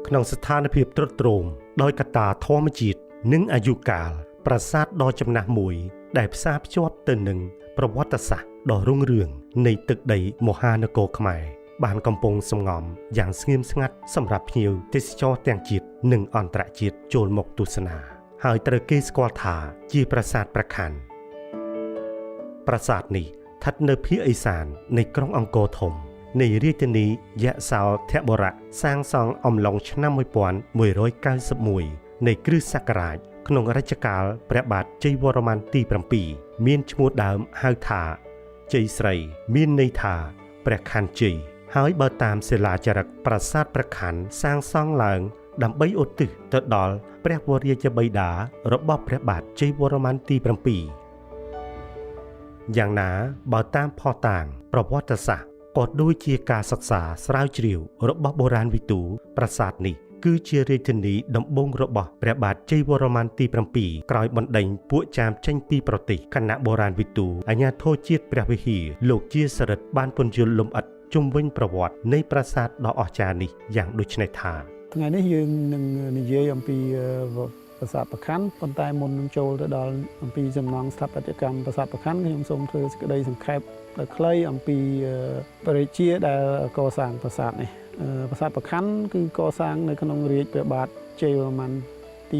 ក្នុងស្ថានភាពទ្រុឌទ្រោមដោយកត្តាធម្មជាតិនិងអាយុកាលប្រាសាទដ៏ចំណាស់មួយដែលផ្សារភ្ជាប់ទៅនឹងប្រវត្តិសាស្ត្រដ៏រុងរឿងនៃទឹកដីមហានគរខ្មែរបានកំពុងសំងំយ៉ាងស្ងៀមស្ងាត់សម្រាប់ភ្ញៀវទេសចរទាំងជាតិនិងអន្តរជាតិចូលមកទស្សនាហើយត្រូវគេស្គាល់ថាជាប្រាសាទព្រះខ័នប្រាសាទនេះស្ថិតនៅភាគឦសាននៃក្រុងអង្គរធំនៃរាជធានីយសោធបុរៈសាងសង់អំឡុងឆ្នាំ1191នៃគ្រិស្តសករាជក្នុងរជ្ជកាលព្រះបាទជ័យវរ្ម័នទី7មានឈ្មោះដើមហៅថាជ័យស្រីមានន័យថាព្រះខ័នជ័យហើយបើតាមសិលាចារឹកប្រាសាទព្រះខ័នសាងសង់ឡើងដើម្បីឧទ្ទិសទៅដល់ព្រះវររាជបិតារបស់ព្រះបាទជ័យវរ្ម័នទី7យ៉ាងណាបើតាមភស្តុតាងប្រវត្តិសាស្ត្រក៏ដូចជាការសិក្សាស្រាវជ្រាវរបស់បុរាណវិទូប្រាសាទនេះគឺជារាជធានីដំបូងរបស់ព្រះបាទជ័យវរ្ម័នទី7ក្រោយបណ្ដេញពួកចាមចេញពីប្រទេសគណៈបុរាណវិទូអាជ្ញាធរជាតិព្រះវិហារលោកជាសរិទ្ធបានពន្យល់លម្អិតជុំវិញប្រវត្តិនៃប្រាសាទដ៏អស្ចារ្យនេះយ៉ាងដូចនេះថាថ្ងៃនេះយើងនឹងនិយាយអំពីប្រាសាទព្រះខ័នប៉ុន្តែមុននឹងចូលទៅដល់អំពីសំណង់ស្ថាបត្យកម្មប្រាសាទព្រះខ័នខ្ញុំសូមធ្វើសេចក្តីសង្ខេបដ៏ខ្លីអំពីបរិជាដែលកសាងប្រាសាទនេះប្រាសាទព្រះខ័នគឺកសាងនៅក្នុងរាជព្រះបាទជ័យវរ្ម័នទី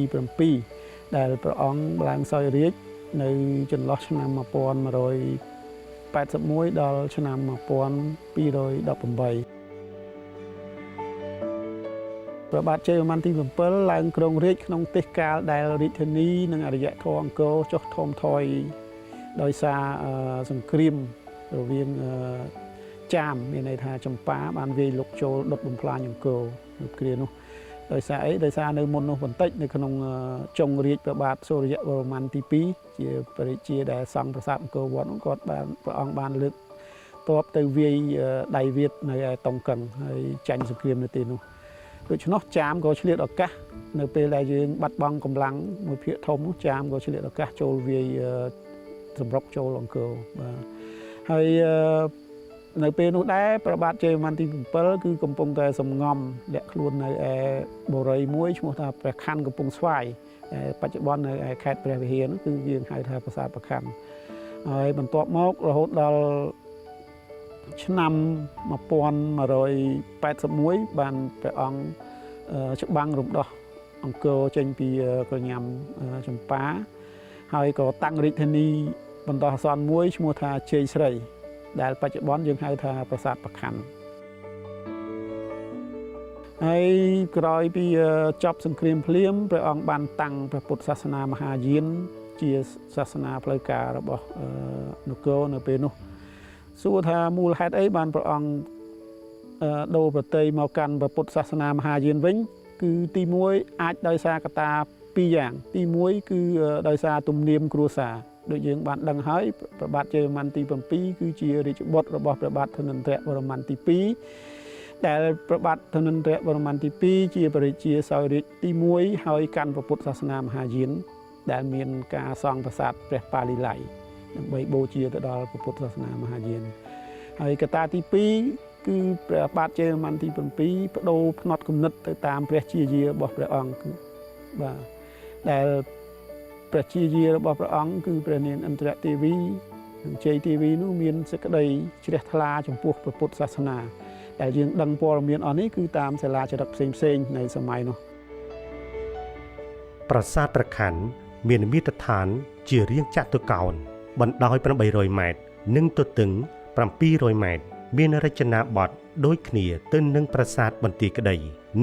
7ដែលព្រះអង្គឡើងសោយរាជនៅចន្លោះឆ្នាំ1181ដល់ឆ្នាំ1218ព្រះបាទជ័យវរ្ម័នទី7ឡើងគ្រងរាជក្នុងទេសកាលដែលរាជធានីនិងអរិយធម៌អង្គរចុះថមថយដោយសារសង្គ្រាមរវាងចាមមានន័យថាចម្ប៉ាបានវាយលុកចូលដុតបំផ្លាញអង្គរនៅគ្រានោះដោយសារអីដោយសារនៅមុននោះបន្តិចនៅក្នុងចុងរាជព្រះបាទសូរ្យវរ្ម័នទី2ជាបរិជាដែលសង់ប្រាសាទអង្គរវត្តនោះគាត់បានព្រះអង្គបានលើកទ័ពទៅវាយដៃវៀតនៅឯតុងកឹងហើយចាញ់សង្គ្រាមនៅទីនោះដូច្នោះចាមក៏ឆ្លៀតឱកាសនៅពេលដែលយើងបាត់បង់កម្លាំងមួយភាគធំនោះចាមក៏ឆ្លៀតឱកាសចូលវាយសម្រុកចូលអង្គរបាទហើយនៅពេលនោះដែរព្រះបាទជ័យវរ្ម័នទី7គឺកំពុងតែសំងំលាក់ខ្លួននៅឯបុរីមួយឈ្មោះថាព្រះខ័នកំពង់ស្វាយបច្ចុប្បន្ននៅឯខេត្តព្រះវិហារនោះគឺយើងហៅថាប្រាសាទព្រះខ័នហើយបន្ទាប់មករហូតដល់ឆ្នាំ1181បានព្រះអង្គច្បាំងរំដោះអង្គរចេញពីក្រញាំចម្ប៉ាហើយក៏តាំងរាជធានីបណ្ដោះអាសន្នមួយឈ្មោះថាជ័យស្រីដែលបច្ចុប្បន្នយើងហៅថាប្រាសាទព្រះខ័នហើយក្រោយពីចប់សង្គ្រាមភ្លាមព្រះអង្គបានតាំងព្រះពុទ្ធសាសនាមហាយានជាសាសនាផ្លូវការរបស់នគរនៅពេលនោះសួរថាមូលហេតុអីបានព្រះអង្គដូរប្រតិយមកកាន់ព្រះពុទ្ធសាសនាមហាយានវិញគឺទី1អាចដោយសារកត្តា2យ៉ាងទី1គឺដោយសារទំនៀមគ្រួសារដូចយើងបានដឹងហើយព្រះបាទជ័យវរ្ម័នទី7គឺជារាជបុត្ររបស់ព្រះបាទធនន្ទ្រវរ្ម័នទី2ដែលព្រះបាទធនន្ទ្រវរ្ម័នទី2ជាបរិជាសោយរាជទី1ហើយកាន់ព្រះពុទ្ធសាសនាមហាយានដែលមានការសង់ប្រាសាទព្រះបាលីល័យដើម្បីបូជាទៅដល់ព្រះពុទ្ធសាសនាមហាយានហើយកត្តាទី2គឺព្រះបាទជ័យវរ្ម័នទី7បដូរផ្នត់គំនិតទៅតាមព្រះជាយារបស់ព្រះអង្គគឺបាទដែលព្រះជាយារបស់ព្រះអង្គគឺព្រះនាងឥន្ទ្រទេវីនិងជ័យទេវីនោះមានសេចក្តីជ្រះថ្លាចំពោះព្រះពុទ្ធសាសនាដែលយើងដឹងព័ត៌មានអស់នេះគឺតាមសិលាចារឹកផ្សេងៗនៅសម័យនោះប្រាសាទព្រះខ័នមានមាត្រដ្ឋានជារាងចតុកោណបណ្ដោយ800ម៉ែត្រនិងទទឹង700ម៉ែត្រមានរចនាបថដូចគ្នាទៅនឹងប្រាសាទបន្ទាយក្តី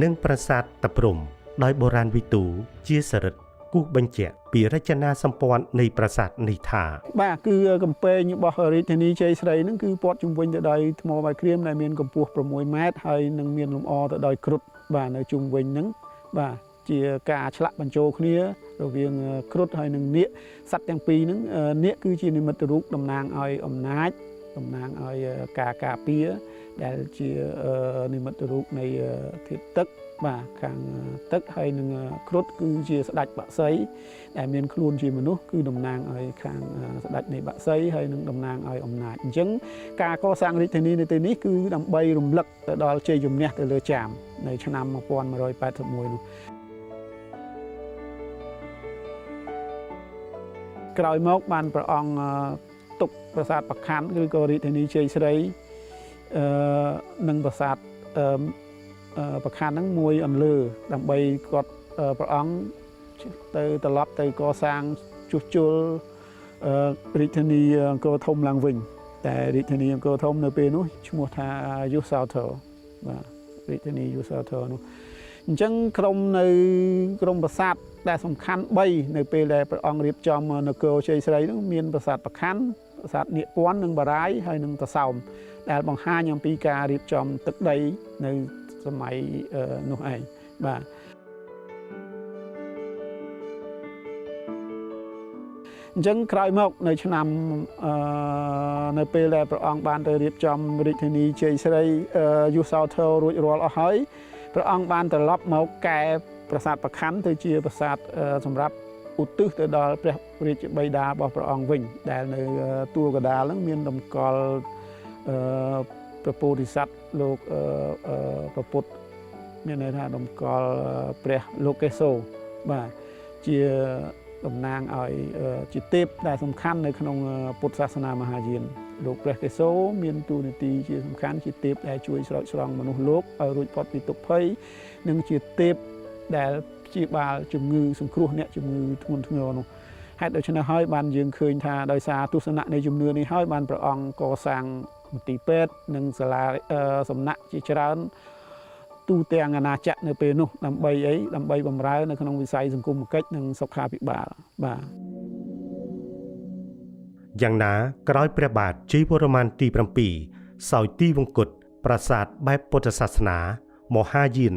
និងប្រាសាទតាព្រំដោយបុរាណវិទូជាសរិទ្ធគូសបញ្ជាក់ពីរចនាសម្ព័ន្ធនៃប្រាសាទនេះថាបាទគឺកំពែងរបស់រាជធានីជ័យស្រីហ្នឹងគឺព័ទ្ធជុំវិញទៅដោយថ្មបាយក្រៀមដែលមានកម្ពស់6ម៉ែត្រហើយនឹងមានលម្អទៅដោយគ្រុឌបាទនៅជុំវិញហ្នឹងបាទជាការឆ្លាក់បញ្ចូលគ្នារវាងគ្រុឌហើយនឹងនាគសត្វទាំងពីរហ្នឹងនាគគឺជានិមិត្តរូបតំណាងឲ្យអំណាចតំណាងឲ្យការការពារ ដែលជានិមិត្តរូបនៃធាតុទឹកបាទខាងទឹកហើយនឹងគ្រុឌគឺជាស្ដេចបក្សីដែលមានខ្លួនជាមនុស្សគឺតំណាងឲ្យខាងស្ដេចនៃបក្សីហើយនឹងតំណាងឲ្យអំណាចអញ្ចឹងការកសាងរាជធានីនៅទីនេះគឺដើម្បីរំលឹកទៅដល់ជ័យជំនះទៅលើចាមនៅឆ្នាំ1181នោះក្រោយមកបានព្រះអង្គទុកប្រាសាទប្រខ័នឬក៏រាជធានីជ័យស្រីនឹងប្រាសាទប្រខ័នហ្នឹងមួយអន្លើដើម្បីគាត់ព្រះអង្គទៅត្រឡប់ទៅកសាងជួសជុលរាជធានីអង្គរធំឡើងវិញតែរាជធានីអង្គរធំនៅពេលនោះឈ្មោះថាយុសោធរបាទរាជធានីយុសោធរនោះអញ្ចឹងនៅក្រុមប្រាសាទដែលសំខាន់3នៅពេលដែលព្រះអង្គរៀបចំនគរជ័យស្រីនោះមានប្រាសាទប្រខ័នប្រាសាទនាគពាន់និងបារាយណ៍ហើយនិងតសោមដែលបង្ហាញអំពីការរៀបចំទឹកដីនៅសម័យនោះឯងបាទអញ្ចឹងក្រោយមកនៅឆ្នាំនៅពេលដែលព្រះអង្គបានទៅរៀបចំរាជធានីជ័យស្រីយុសោធររួចរាល់អស់ហើយព្រះអង្គបានត្រឡប់មកកែប្រាសាទប្រខ័នទៅជាប្រាសាទសម្រាប់ឧទ្ទិសទៅដល់ព្រះរាជបិតារបស់ព្រះអង្គវិញដែលនៅទួលកដាលហ្នឹងមានតម្កល់ព្រះពោធិសត្វលោកព្រះពុទ្ធមានន័យថាតម្កល់ព្រះលោកេសូរបាទជាតំណាងឲ្យជាទេពដែលសំខាន់នៅក្នុងពុទ្ធសាសនាមហាយានលោកព្រះកេសូរមានតួនាទីជាសំខាន់ជាទេពដែលជួយស្រោចស្រង់មនុស្សលោកឲ្យរួចផុតពីទុក្ខភ័យនិងជាទេពដែលព្យាបាលជំងឺសង្គ្រោះអ្នកជំងឺធ្ងន់ធ្ងរនោះហេតុដូច្នេះហើយបានយើងឃើញថាដោយសារទស្សនៈនៃជំនឿនេះហើយបានព្រះអង្គកសាងមន្ទីរពេទ្យនិងសាលាសំណាក់ជាច្រើនទូទាំងអាណាចក្រនៅពេលនោះដើម្បីអីដើម្បីបម្រើនៅក្នុងវិស័យសង្គមគិច្ចនិងសុខាភិបាលបាទយ៉ាងណាក្រោយព្រះបាទជ័យវរ្ម័នទី7សោយទីវង្គតប្រាសាទបែបពុទ្ធសាសនាមហាយាន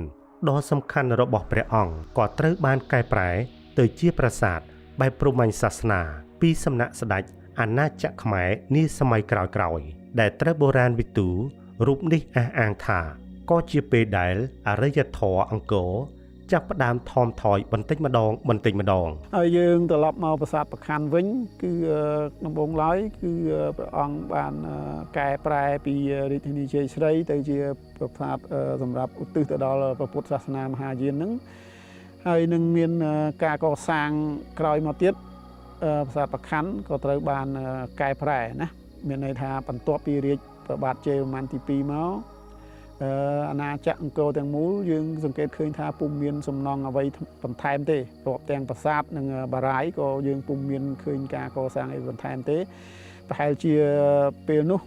ដ៏សំខាន់របស់ព្រះអង្គក៏ត្រូវបានកែប្រែទៅជាប្រាសាទបែបព្រហ្មញ្ញសាសនាពីសំណាក់ស្ដេចអាណាចក្រខ្មែរនាសម័យក្រោយៗដែលត្រូវបុរាណវិទូរូបនេះអះអាងថាក៏ជាពេលដែលអរិយធម៌អង្គរចាប់ផ្ដើមថមថយបន្តិចម្ដងហើយយើងត្រឡប់មកប្រាសាទប្រខ័នវិញគឺដំបូងឡើយគឺព្រះអង្គបានកែប្រែពីរាជធានីជ័យស្រីទៅជាប្រាសាទសម្រាប់ឧទ្ទិសទៅដល់ព្រះពុទ្ធសាសនាមហាយានហ្នឹងហើយនឹងមានការកសាងក្រោយមកទៀតប្រាសាទប្រខ័នក៏ត្រូវបានកែប្រែណាមានន័យថាបន្ទាប់ពីរាជព្រះបាទជ័យវរ្ម័នទី2មកអាណាចក្រអង្គរទាំងមូលយើងសង្កេតឃើញថាពុំមានសំណង់អ្វីបន្ថែមទេរាប់ទាំងប្រាសាទនិងបារាយណ៍ក៏យើងពុំមានឃើញការកសាងអីបន្ថែមទេប្រហែលជាពេលនោះ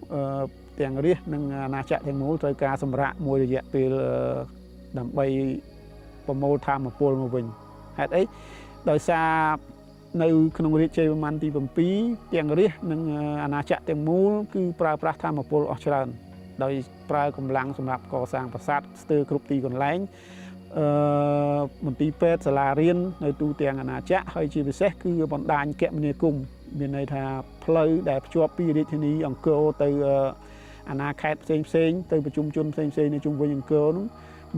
ទាំងរាជនិងអាណាចក្រទាំងមូលត្រូវការសម្រាកមួយរយៈពេលដើម្បីប្រមូលធម៌ពលមកវិញហេតុអីដោយសារនៅក្នុងរាជជ័យវរ្ម័នទី7ទាំងរាជនិងអាណាចក្រទាំងមូលគឺប្រើប្រាស់ធម៌ពលអស់ច្រើនដោយប្រើកម្លាំងសម្រាប់កសាងប្រាសាទស្ទើរគ្រប់ទីកន្លែងមន្ទីរពេទ្យសាលារៀននៅទូទាំងអាណាចក្រហើយជាពិសេសគឺបណ្ដាញគមនាគមន៍មានន័យថាផ្លូវដែលភ្ជាប់ពីរាជធានីអង្គរទៅអាណាខេត្តផ្សេងទៅប្រជុំជនផ្សេងនៅជុំវិញអង្គរនោះ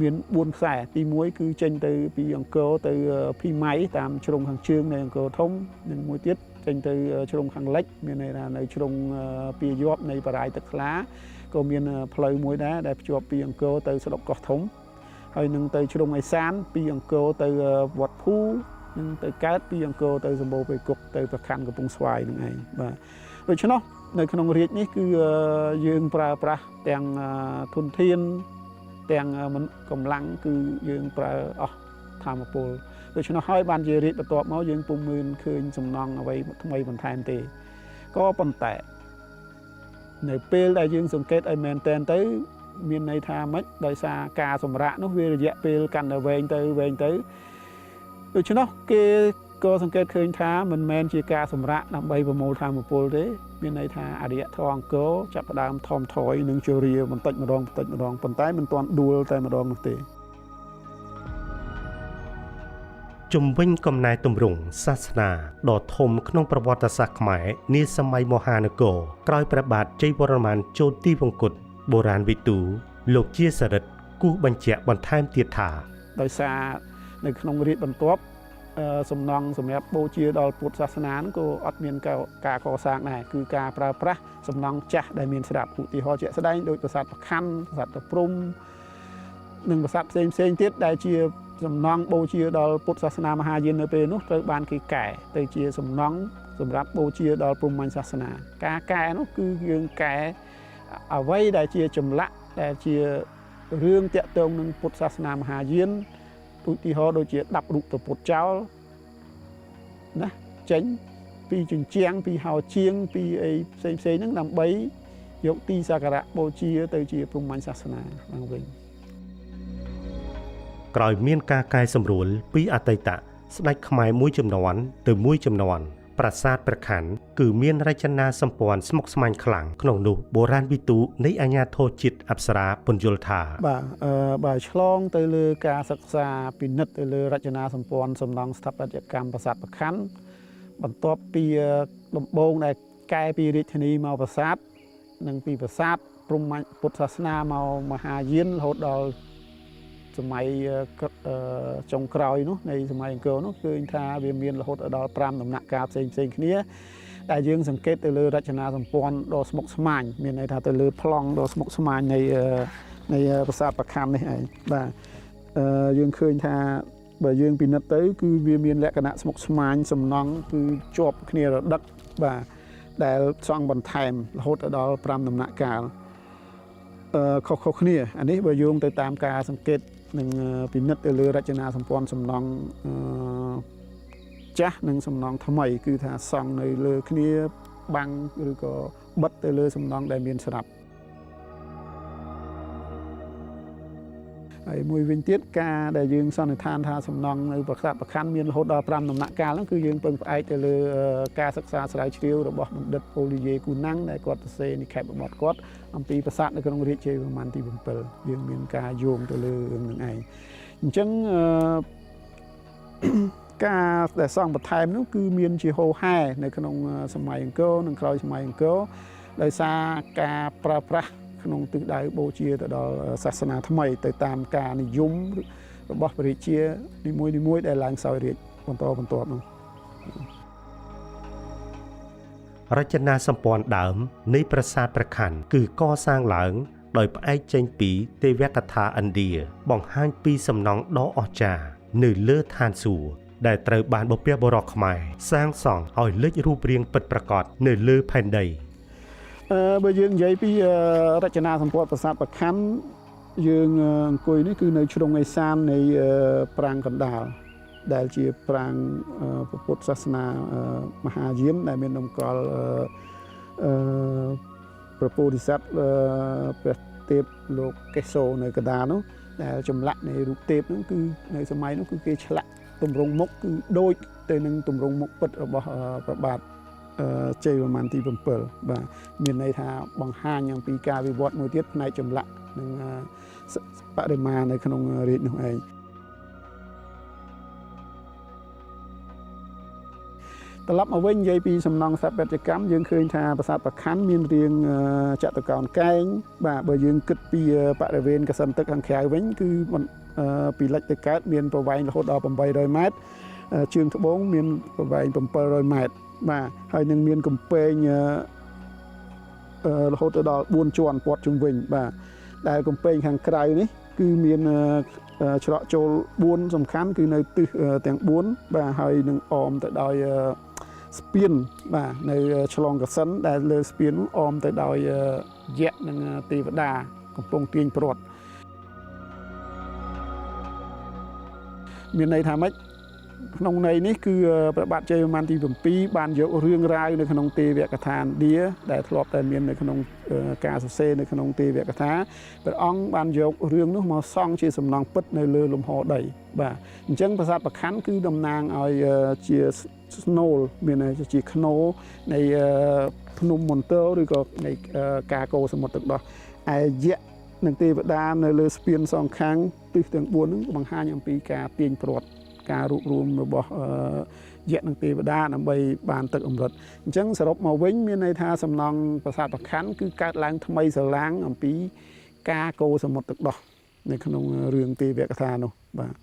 មាន4ខ្សែទី1គឺចេញទៅពីអង្គរទៅភីម៉ៃតាមជ្រុងខាងជើងនៃអង្គរធំនិងមួយទៀតចេញទៅជ្រុងខាងលិចមានន័យថានៅជ្រុងពីយប់នៃបារាយណ៍ទឹកថ្លាក៏មានផ្លូវមួយដែរដែលភ្ជាប់ពីអង្គរទៅស្រុកកោះធំហើយនឹងទៅជ្រុងឦសានពីអង្គរទៅវត្តភូនឹងទៅកើតពីអង្គរទៅសម្បូរព្រៃគុកទៅប្រខ័នកំពង់ស្វាយនឹងឯងបាទដូច្នោះនៅក្នុងរាជនេះគឺយើងប្រើប្រាស់ទាំងធនធានទាំងកម្លាំងគឺយើងប្រើអស់ធម៌ពលដូច្នោះហើយបានជារាជបន្ទាប់មកយើងពុំមានឃើញសំណង់អ្វីថ្មីបន្ថែមទេក៏ប៉ុន្តែនៅពេលដែលយើងសង្កេតឲ្យមែនតែនទៅមានន័យថាម៉េចដោយសារការសម្រាកនោះវារយៈពេលកាន់តែវែងទៅដូច្នោះគេក៏សង្កេតឃើញថាមិនមែនជាការសម្រាកដើម្បីប្រមូលធម៌ពលទេមានន័យថាអរិយធម៌អង្គរចាប់ផ្ដើមថមថយនិងជរាបន្តិចម្ដងប៉ុន្តែមិនទាន់ដួលតែម្ដងនោះទេជំវិញកំណែទម្រង់សាសនាដ៏ធំក្នុងប្រវត្តិសាស្ត្រខ្មែរនាសម័យមហានគរក្រោយព្រះបាទជ័យវរ្ម័នចូលទីវង្គត បុរាណវិទូលោកជាសរិទ្ធគូសបញ្ជាក់បន្ថែមទៀតថាដោយសារនៅក្នុងរាជបន្ទាប់សំណង់សម្រាប់បូជាដល់ពុទ្ធសាសនាក៏អត់មានការកសាងដែរគឺការប្រើប្រាស់សំណង់ចាស់ដែលមានស្រាប់ឧទាហរណ៍ជាក់ស្ដែងដោយប្រាសាទប្រខ័ណ្ឌប្រាសាទតាព្រំនិងប្រាសាទផ្សេងទៀតដែលជាសំណង់បូជាដល់ពុទ្ធសាសនាមហាយាននៅពេលនោះត្រូវបានគេកែទៅជាសំណង់សម្រាប់បូជាដល់ព្រហ្មញ្ញសាសនាការកែនោះគឺយើងកែអ្វីដែលជាចម្លាក់ដែលជារឿងតាក់ទងនឹងពុទ្ធសាសនាមហាយានឧទាហរណ៍ដូចជាដាប់រូបពុទ្ធចោលណាចេញពីជញ្ជាំងពីហោជាងពីអីផ្សេងហ្នឹងដើម្បីយកទីសក្ការៈបូជាទៅជាព្រហ្មញ្ញសាសនាឡើងវិញក្រោយមានការកែសម្រួលពីអតីតស្ដេចខ្មែរមួយចំនួនទៅមួយចំនួនប្រាសាទព្រះខ័នគឺមានរចនាសម្ព័ន្ធស្មុគស្មាញខ្លាំងក្នុងនោះបុរាណវិទូនៃអាជ្ញាធរជាតិអប្សរាពន្យល់ថាបាទឆ្លងទៅលើការសិក្សាពិនិត្យទៅលើរចនាសម្ព័ន្ធសំណង់ស្ថាបត្យកម្មប្រាសាទព្រះខ័នបន្ទាប់ពីដំបូងដែលកែពីរាជធានីមកប្រាសាទនិងពីប្រាសាទព្រហ្មញ្ញពុទ្ធសាសនាមកមហាយានរហូតដល់សម័យចុងក្រោយនោះនៃសម័យអង្គរនោះឃើញថាវាមានរហូតដល់5ដំណាក់កាលផ្សេងគ្នាដែលយើងសង្កេតទៅលើរចនាសម្ព័ន្ធដ៏ស្មុគស្មាញមានន័យថាទៅលើប្លង់ដ៏ស្មុគស្មាញនៃប្រាសាទប្រខ័ណ្ឌនេះឯងបាទយើងឃើញថាបើយើងពិនិត្យទៅគឺវាមានលក្ខណៈស្មុគស្មាញសំណង់គឺជាប់គ្នារដឹកបាទដែលសង់បន្ថែមរហូតដល់5ដំណាក់កាលខុសៗគ្នាអានេះបើយោងទៅតាមការសង្កេតនិងពិនិត្យទៅលើរចនាសម្ព័ន្ធសំណង់ចាស់និងសំណង់ថ្មីគឺថាសង់នៅលើគ្នាបាំងឬក៏បិទទៅលើសំណង់ដែលមានស្រាប់ហើយមួយវិញទៀតការដែលយើងសន្និដ្ឋានថាសំណង់នៅប្រាសាទប្រខ័នមានរហូតដល់5ដំណាក់កាលហ្នឹងគឺយើងពឹងផ្អែកទៅលើការសិក្សាស្រាវជ្រាវរបស់បណ្ឌិតអូលីយេគូណាំងដែលគាត់សរសេរនិក្ខេបរបស់គាត់អំពីប្រាសាទនៅក្នុងរាជជ័យវរ្ម័នទី7យើងមានការយោងទៅលើរឿងនឹងឯងអញ្ចឹងការដែលសង់បន្ថែមនោះគឺមានជាហូរហែនៅក្នុងសម័យអង្គរនិងក្រោយសម័យអង្គរដោយសារការប្រើប្រាស់ក្នុងទិសដៅបូជាទៅដល់សាសនាថ្មីទៅតាមការនិយមរបស់ព្រះរាជានីមួយដែលឡើងសោយរាជបន្ទាប់នោះរចនាសម្ព័ន្ធដើមនៃប្រាសាទព្រះខ័នគឺកសាងឡើងដោយផ្អែកចេញពីទេវកថាឥណ្ឌាបង្ហាញពីសំណង់ដ៏អស្ចារ្យនៅលើឋានសួគ៌ដែលត្រូវបានបុព្វបុរសខ្មែរសាងសង់ឲ្យលេចរូបរាងពិតប្រាកដនៅលើផែនដីបើយើងនិយាយពីរចនាសម្ព័ន្ធប្រាសាទប្រខ័នយើងអង្គុយនេះគឺនៅជ្រុងឦសាននៃប្រាង្គកណ្ដាលដែលជាប្រាង្គពុទ្ធសាសនាមហាយានដែលមានតម្កល់ព្រះពោធិសត្វព្រះទេពលោកកេសោនៅកណ្ដាលនោះដែលចម្លាក់នៃរូបទេពនោះគឺនៅសម័យនោះគឺគេឆ្លាក់ទម្រង់មុខគឺដូចទៅនឹងទម្រង់មុខពិតរបស់ព្រះបាទជ័យវរ្ម័នទី7បាទមានន័យថាបង្ហាញអំពីការវិវត្តមួយទៀតផ្នែកចម្លាក់និងបរិមាណនៅក្នុងរាជនោះឯងត្រឡប់មកវិញនិយាយពីសំណង់ស្ថាបត្យកម្មយើងឃើញថាប្រាសាទប្រខ័នមានរាងចតុកោណកែងបាទបើយើងគិតពីបរិវេណកសិនទឹកខាងក្រៅវិញគឺពីលិចទៅកើតមានប្រវែងរហូតដល់800ម៉ែត្រជើងត្បូងមានប្រវែង700ម៉ែត្របាទហើយនឹងមានកំពែងរហូតដល់4ជាន់ព័ទ្ធជុំវិញបាទដែលកំពែងខាងក្រៅនេះគឺមានច្រកចូល4សំខាន់គឺនៅទិសទាំង4បាទហើយនឹងអមទៅដោយស្ពានបាទនៅឆ្លងកសិនដែលលើស្ពាននោះអមទៅដោយយក្សនិងទេវតាកំពុងទាញព្រាត់មានន័យថាម៉េចក្នុងន័យនេះគឺព្រះបាទជ័យវរ្ម័នទី7បានយករឿងរ៉ាវនៅក្នុងទេវកថាឥណ្ឌាដែលធ្លាប់តែមាននៅក្នុងការសរសេរនៅក្នុងទេវកថាព្រះអង្គបានយករឿងនោះមកសង់ជាសំណង់ពិតនៅលើលំហដីបាទអញ្ចឹងប្រាសាទប្រខ័នគឺតំណាងឲ្យជាស្នូលមានជាខ្នូនៃភ្នំមន្ទរឬក៏នៃការកូរសមុទ្រទឹកដោះឯយក្សនិងទេវតានៅលើស្ពានសងខាងទិសទាំង4ហ្នឹងបង្ហាញអំពីការទាញព្រាត់ ការរួបរวมរបស់យៈនិងទេវតាដើម្បីបានទឹកអមૃតអញ្ចឹងសរុបមកវិញមានន័យថាសំណង់ប្រាសាទប្រខ័នគឺកើតឡើងថ្មីស្រឡាងអំពីការកូរសមុទ្រទឹកដោះនៅក្នុងរឿងទេវកថានោះបាទ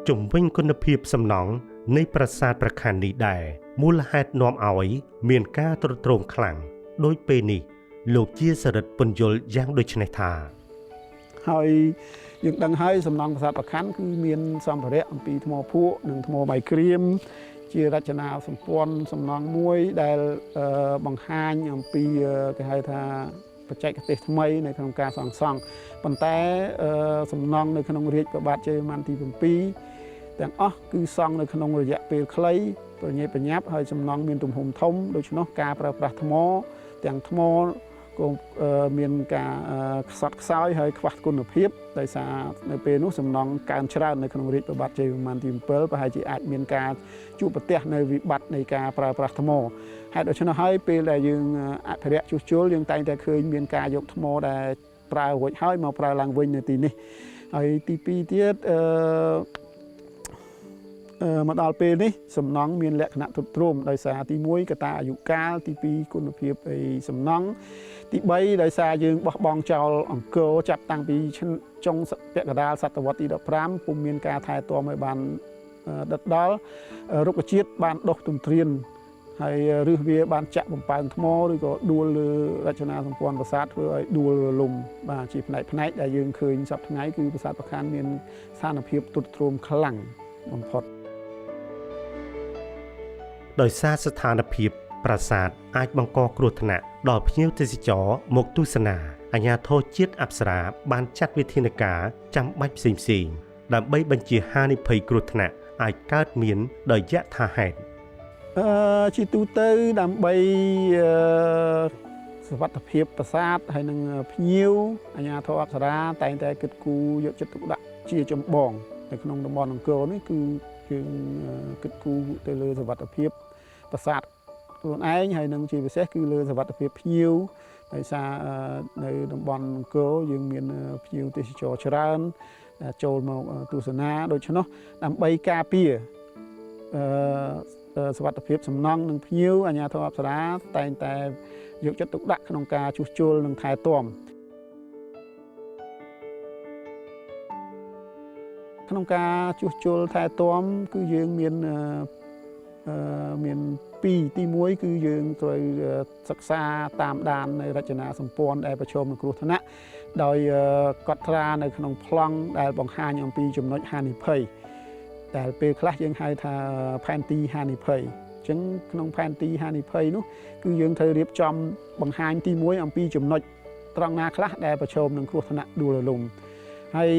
ជំវិញគុណភាពសំណង់នៃប្រាសាទប្រខ័ននេះដែរមូលហេតុនាំឲ្យមានការទ្រុឌទ្រោមខ្លាំងដោយពេលនេះលោកជាសរិទ្ធពន្យល់យ៉ាងដូចនេះថា ហើយយើងដឹងហើយសំណង់ប្រាសាទប្រខ័នគឺមានសម្ភារៈអំពីថ្មភក់និងថ្មបាយក្រៀមជារចនាសម្ព័ន្ធសំណង់មួយដែលបង្ហាញអំពីគេហៅថាបច្ចេកទេសថ្មីនៅក្នុងការសាងសង់ប៉ុន្តែសំណង់នៅក្នុងរាជព្រះបាទជ័យវរ្ម័នទី 7 ទាំងអស់គឺសង់នៅក្នុងរយៈពេលខ្លីប្រញាប់ប្រញាប់ហើយសំណង់មានទំហំធំដូច្នោះការប្រើប្រាស់ថ្មទាំងថ្មក៏មានការខ្សត់ខ្សោយហើយខ្វះគុណភាពដោយសារនៅពេលនោះសំណង់កើនច្រើននៅក្នុងរាជព្រះបាទជ័យវរ្ម័នទី 7 ប្រហែលជាអាចមានការជួបប្រទះនៅវិបត្តិនៃការប្រើប្រាស់ថ្មហេតុដូច្នោះហើយពេលដែលយើងអភិរក្សជួសជុលយើងតែងតែឃើញមានការយកថ្មដែលប្រើរួចហើយមកប្រើឡើងវិញនៅទីនេះហើយទី 2 ទៀតមកដល់ពេលនេះសំណង់មានលក្ខណៈទ្រុឌទ្រោមដោយសារទី 1 កត្តាអាយុកាលទី 2 គុណភាពសំណង់ទី 3 ដោយសារយើងបោះបង់ចោលអង្គរចាប់តាំងពីចុងពាក់កណ្ដាលសតវត្សទី 15 ពុំមានការថែទាំឲ្យបានដិតដល់រុក្ខជាតិបានដុះទន្ទ្រានហើយឫសវាបានចាក់បំពើងថ្មឬក៏ដួលលើរចនាសម្ព័ន្ធប្រាសាទធ្វើឲ្យដួលរលំបាទជាផ្នែកដែលយើងឃើញសប្តាហ៍ថ្ងៃគឺប្រាសាទប្រខ័នមានស្ថានភាពទ្រុឌទ្រោមខ្លាំងបំផុត ដោយសារស្ថានភាពប្រាសាទអាចបង្កគ្រោះថ្នាក់ដល់ភ្ញៀវទេសចរមកទស្សនាអាជ្ញាធរជាតិអប្សរាបានចាត់វិធានការចាំបាច់ផ្សេងៗដើម្បីបញ្ជាហានិភ័យគ្រោះថ្នាក់អាចកើតមានដោយយថាហេតុជាទូទៅដើម្បីសុវត្ថិភាពប្រាសាទហើយនឹងភ្ញៀវអាជ្ញាធរអប្សរាតែងតែគិតគូរយកចិត្តទុកដាក់ជាចម្បងនៅក្នុងតំបន់អង្គរនេះគឺយើងគិតគូរទៅលើសុវត្ថិភាពប្រាសាទខ្លួនឯងហើយនឹងជាពិសេសគឺលើសុវត្ថិភាពភ្ញៀវដោយសារនៅតំបន់អង្គរយើងមានភ្ញៀវទេសចរច្រើនចូលមកទស្សនាដូច្នោះដើម្បីការពារសុវត្ថិភាពសំណង់និងភ្ញៀវអាជ្ញាធរអប្សរាតែងតែយកចិត្តទុកដាក់ក្នុងការជួសជុលនិងថែទាំក្នុងការជួសជុលថែទាំគឺយើងមានពីរទី 1 គឺយើងត្រូវសិក្សាតាមដាននៅរចនាសម្ព័ន្ធដែលប្រឈមនឹងគ្រោះថ្នាក់ដោយកត់ត្រានៅក្នុងប្លង់ដែលបង្ហាញអំពីចំណុចហានិភ័យតែពេលខ្លះយើងហៅថាផែនទីហានិភ័យអញ្ចឹងក្នុងផែនទីហានិភ័យនោះគឺយើងត្រូវរៀបចំបង្ហាញទី 1 អំពីចំណុចត្រង់ណាខ្លះដែលប្រឈមនឹងគ្រោះថ្នាក់ដួលរលំហើយ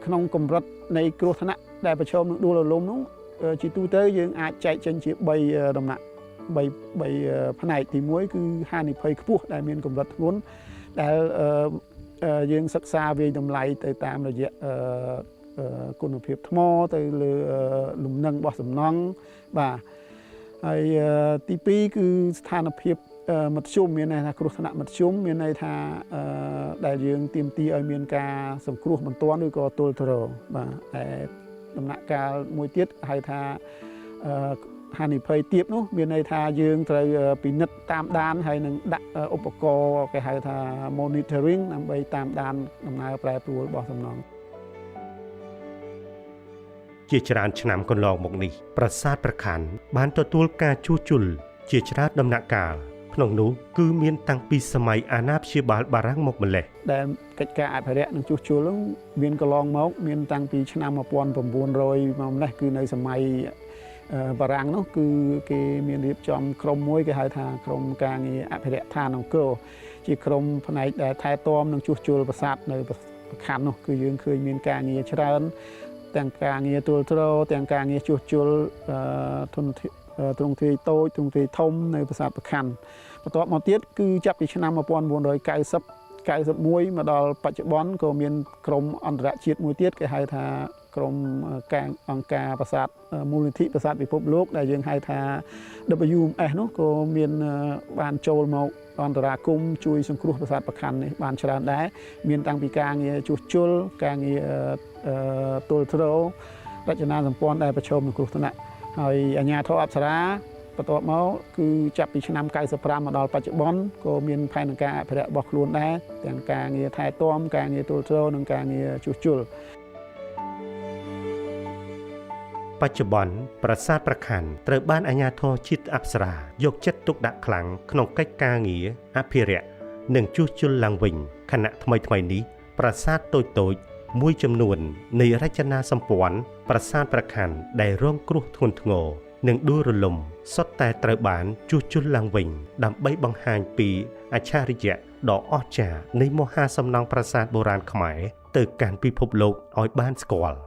ក្នុងកម្រិតនៃគ្រោះថ្នាក់ដែលប្រឈមនឹងដួលរលំនោះជាទូទៅយើងអាចចែកចេញជា3ដំណាក់3ផ្នែកទី 1 គឺហានិភ័យខ្ពស់ដែលមានកម្រិតធ្ងន់ដែលយើងសិក្សាវាយតម្លៃទៅតាមរយៈគុណភាពថ្មទៅលើលំនឹងរបស់សំណង់បាទហើយទី 2 គឺស្ថានភាពមធ្យមមានន័យថាគ្រោះថ្នាក់មធ្យមមានន័យថាដែលយើងទាមទារឲ្យមានការសង្គ្រោះបន្ទាន់ឬក៏ទល់ទ្របាទតែដំណាក់កាលមួយទៀតហៅថាហានិភ័យទាបនោះមានន័យថាយើងត្រូវពិនិត្យតាមដានហើយនឹងដាក់ឧបករណ៍គេហៅថា monitoring ដើម្បីតាមដានដំណើរប្រែប្រួលរបស់សំណង់ជាច្រើនឆ្នាំកន្លងមកនេះប្រាសាទប្រខ័នបានទទួលការជួសជុលជាច្រើនដំណាក់កាលក្នុងនោះគឺមានតាំងពីសម័យអាណាព្យាបាលបារាំងមកម្លេះដែលកិច្ចការអភិរក្សនិងជួសជុលមានកន្លងមកមានតាំងពីឆ្នាំ1900មកម្លេះគឺនៅសម័យបារាំងនោះគឺគេមានរៀបចំក្រុមមួយគេហៅថាក្រុមការងារអភិរក្សឋានអង្គរជាក្រុមផ្នែកដែលថែទាំនិងជួសជុលប្រាសាទនៅប្រខ័ននោះគឺយើងឃើញមានការងារច្រើនទាំងការងារទល់ទ្រទាំងការងារជួសជុលទ្រង់ទ្រាយតូចទ្រង់ទ្រាយធំនៅប្រាសាទប្រខ័នបន្ទាប់មកទៀតគឺចាប់ពីឆ្នាំ1991មកដល់បច្ចុប្បន្នក៏មានក្រុមអន្តរជាតិមួយទៀតគេហៅថាក្រុមអង្គការប្រាសាទមូលនិធិប្រាសាទពិភពលោកដែលយើងហៅថា WMS នោះក៏មានបានចូលមកអន្តរាគមន៍ជួយសង្គ្រោះប្រាសាទប្រខ័ននេះបានច្រើនដែរមានតាំងពីការងារជួសជុលការងារទល់ទ្រ រចនាសម្ព័ន្ធដែលប្រឈមនឹងគ្រោះថ្នាក់ហើយអាជ្ញាធរអប្សរាបន្ទាប់មកគឺចាប់ពីឆ្នាំ95មកដល់បច្ចុប្បន្នក៏មានផែនការអភិរក្សរបស់ខ្លួនដែរទាំងការងារថែទាំការងារទូលទ្រនិងការងារជួសជុល បច្ចុប្បន្នប្រាសាទព្រះខ័នត្រូវបានអាជ្ញាធរជាតិអប្សរាយកចិត្តទុកដាក់ខ្លាំងក្នុងកិច្ចការងារអភិរក្សនិងជួសជុលឡើងវិញខណៈថ្មីនេះប្រាសាទតូចៗមួយចំនួននៃរចនាសម្ព័ន្ធប្រាសាទព្រះខ័នដែលរងគ្រោះធ្ងន់ធ្ងរនិងដួលរលំសុទ្ធតែត្រូវបានជួសជុលឡើងវិញដើម្បីបង្ហាញពីអច្ឆរិយៈដ៏អស្ចារ្យនៃមហាសំណង់ប្រាសាទបុរាណខ្មែរទៅកាន់ពិភពលោកឲ្យបានស្គាល់